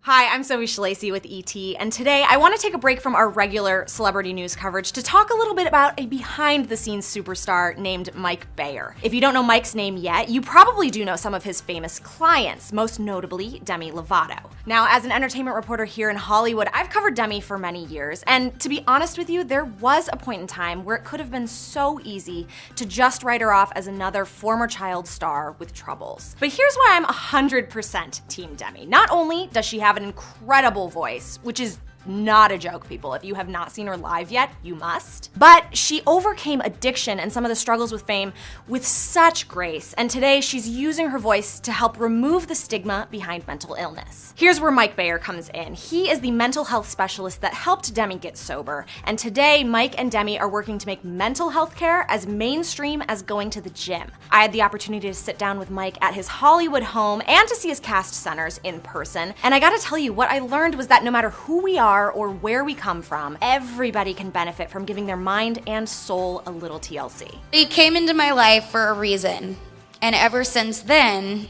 Hi, I'm Zoe Shalacy with ET, and today I want to take a break from our regular celebrity news coverage to talk a little bit about a behind-the-scenes superstar named Mike Bayer. If you don't know Mike's name yet, you probably do know some of his famous clients, most notably Demi Lovato. Now, as an entertainment reporter here in Hollywood, I've covered Demi for many years, and to be honest with you, there was a point in time where it could have been so easy to just write her off as another former child star with troubles. But here's why I'm 100% Team Demi. Not only does she have an incredible voice, which is not a joke, people. If you have not seen her live yet, you must. But she overcame addiction and some of the struggles with fame with such grace, and today she's using her voice to help remove the stigma behind mental illness. Here's where Mike Bayer comes in. He is the mental health specialist that helped Demi get sober, and today Mike and Demi are working to make mental health care as mainstream as going to the gym. I had the opportunity to sit down with Mike at his Hollywood home and to see his cast centers in person, and I gotta tell you, what I learned was that no matter who we are or where we come from, everybody can benefit from giving their mind and soul a little TLC. He came into my life for a reason, and ever since then,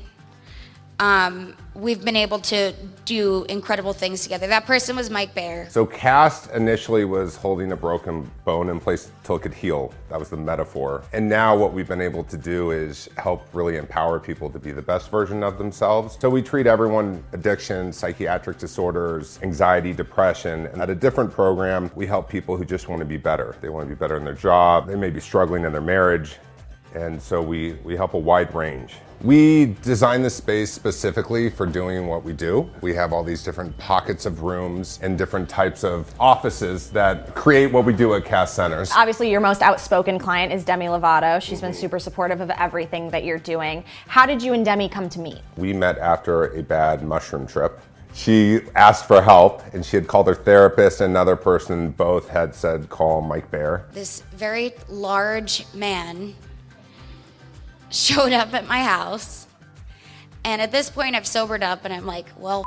we've been able to do incredible things together. That person was Mike Bayer. So Cast initially was holding a broken bone in place till it could heal. That was the metaphor. And now what we've been able to do is help really empower people to be the best version of themselves. So we treat everyone, addiction, psychiatric disorders, anxiety, depression. And at a different program, we help people who just want to be better. They want to be better in their job. They may be struggling in their marriage. And so we help a wide range. We designed the space specifically for doing what we do. We have all these different pockets of rooms and different types of offices that create what we do at Cast Centers. Obviously, your most outspoken client is Demi Lovato. She's been super supportive of everything that you're doing. How did you and Demi come to meet? We met after a bad mushroom trip. She asked for help, and she had called her therapist and another person. Both had said, call Mike Bayer. This very large man showed up at my house, and at this point I've sobered up and I'm like, well,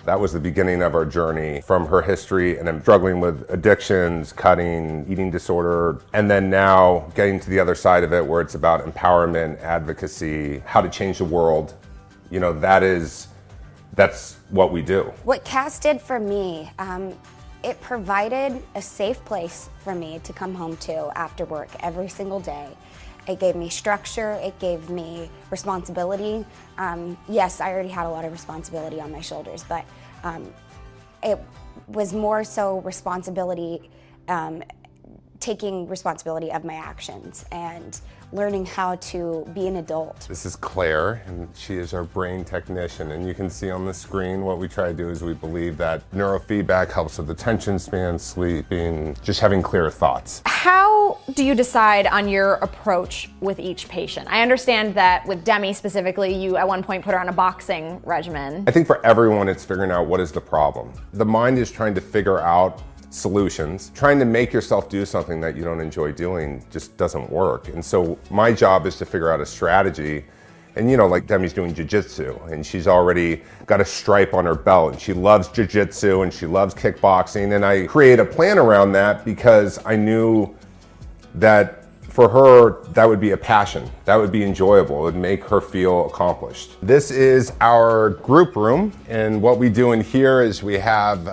That was the beginning of our journey from her history, and I'm struggling with addictions, cutting, eating disorder, and then now getting to the other side of it where it's about empowerment, advocacy, how to change the world. You know, that's what we do. What Cast did for me, it provided a safe place for me to come home to after work every single day. It gave me structure, it gave me responsibility. Yes, I already had a lot of responsibility on my shoulders, but it was more so responsibility, taking responsibility of my actions and learning how to be an adult. This is Claire, and she is our brain technician, and you can see on the screen what we try to do is we believe that neurofeedback helps with attention span, sleeping, just having clear thoughts. How do you decide on your approach with each patient? I understand that with Demi specifically, you at one point put her on a boxing regimen. I think for everyone, it's figuring out what is the problem. The mind is trying to figure out solutions. Trying to make yourself do something that you don't enjoy doing just doesn't work. And so my job is to figure out a strategy. And you know, like Demi's doing jiu-jitsu, and she's already got a stripe on her belt, and she loves jiu-jitsu and she loves kickboxing. And I create a plan around that because I knew that for her, that would be a passion. That would be enjoyable. It would make her feel accomplished. This is our group room, and what we do in here is we have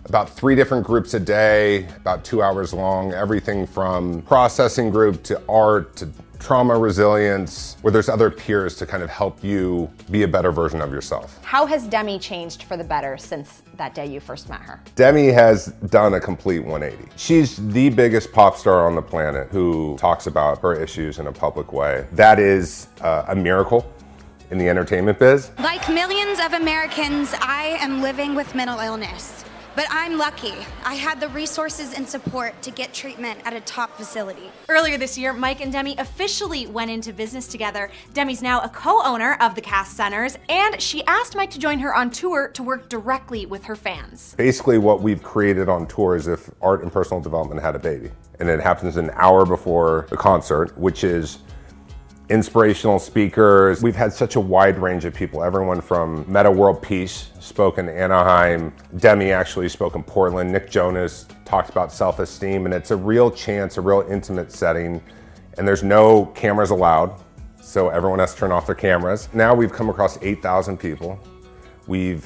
about 3 different groups a day, about 2 hours long, everything from processing group to art to trauma resilience, where there's other peers to kind of help you be a better version of yourself. How has Demi changed for the better since that day you first met her? Demi has done a complete 180. She's the biggest pop star on the planet who talks about her issues in a public way. That is a miracle in the entertainment biz. Like millions of Americans, I am living with mental illness. But I'm lucky. I had the resources and support to get treatment at a top facility. Earlier this year, Mike and Demi officially went into business together. Demi's now a co-owner of the Cast Centers, and she asked Mike to join her on tour to work directly with her fans. Basically what we've created on tour is if art and personal development had a baby. And it happens an hour before the concert, which is inspirational speakers. We've had such a wide range of people, everyone from Meta World Peace, spoke in Anaheim. Demi actually spoke in Portland. Nick Jonas talked about self-esteem, and it's a real chance, a real intimate setting, and there's no cameras allowed. so everyone has to turn off their cameras. Now we've come across 8,000 people.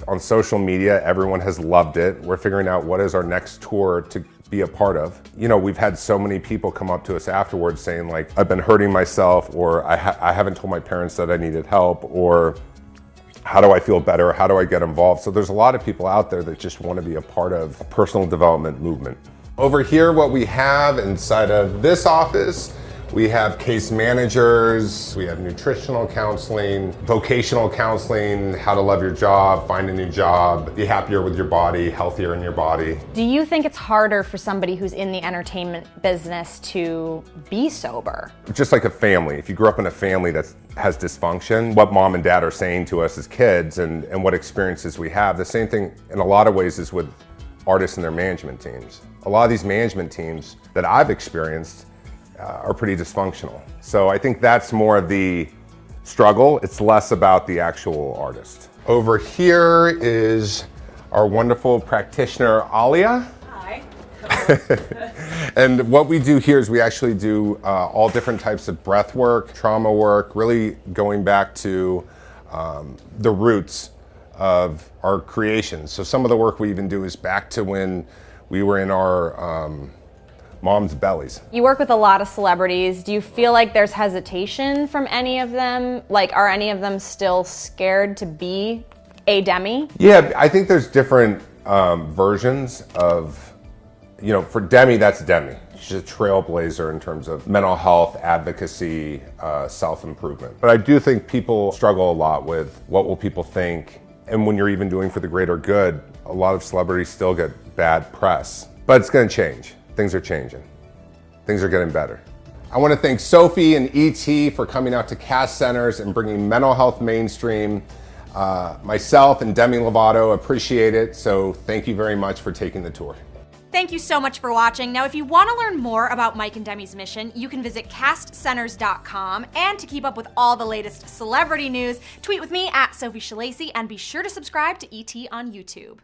On social media, everyone has loved it. We're figuring out what is our next tour to be a part of. You know, we've had so many people come up to us afterwards saying like, I've been hurting myself, or I haven't told my parents that I needed help, or how do I feel better? How do I get involved? So there's a lot of people out there that just want to be a part of a personal development movement. Over here, what we have inside of this office, we have case managers, we have nutritional counseling, vocational counseling, how to love your job, find a new job, be happier with your body, healthier in your body. Do you think it's harder for somebody who's in the entertainment business to be sober? Just like a family, if you grew up in a family that has dysfunction, what mom and dad are saying to us as kids and what experiences we have, the same thing in a lot of ways is with artists and their management teams. A lot of these management teams that I've experienced are pretty dysfunctional. So I think that's more of the struggle. It's less about the actual artist. Over here is our wonderful practitioner, Alia. Hi. And what we do here is we actually do all different types of breath work, trauma work, really going back to the roots of our creations. So some of the work we even do is back to when we were in our mom's bellies. You work with a lot of celebrities. Do you feel like there's hesitation from any of them? Like, are any of them still scared to be a Demi? Yeah, I think there's different versions of, you know, for Demi, that's Demi. She's a trailblazer in terms of mental health, advocacy, self-improvement. But I do think people struggle a lot with what will people think. And when you're even doing for the greater good, a lot of celebrities still get bad press. But it's gonna change. Things are changing. Things are getting better. I want to thank Sophie and ET for coming out to CAST centers and bringing mental health mainstream. Myself and Demi Lovato appreciate it, so thank you very much for taking the tour. Thank you so much for watching. Now, if you want to learn more about Mike and Demi's mission, you can visit castcenters.com, and to keep up with all the latest celebrity news, tweet with me at Sophie Shalacy, and be sure to subscribe to ET on YouTube.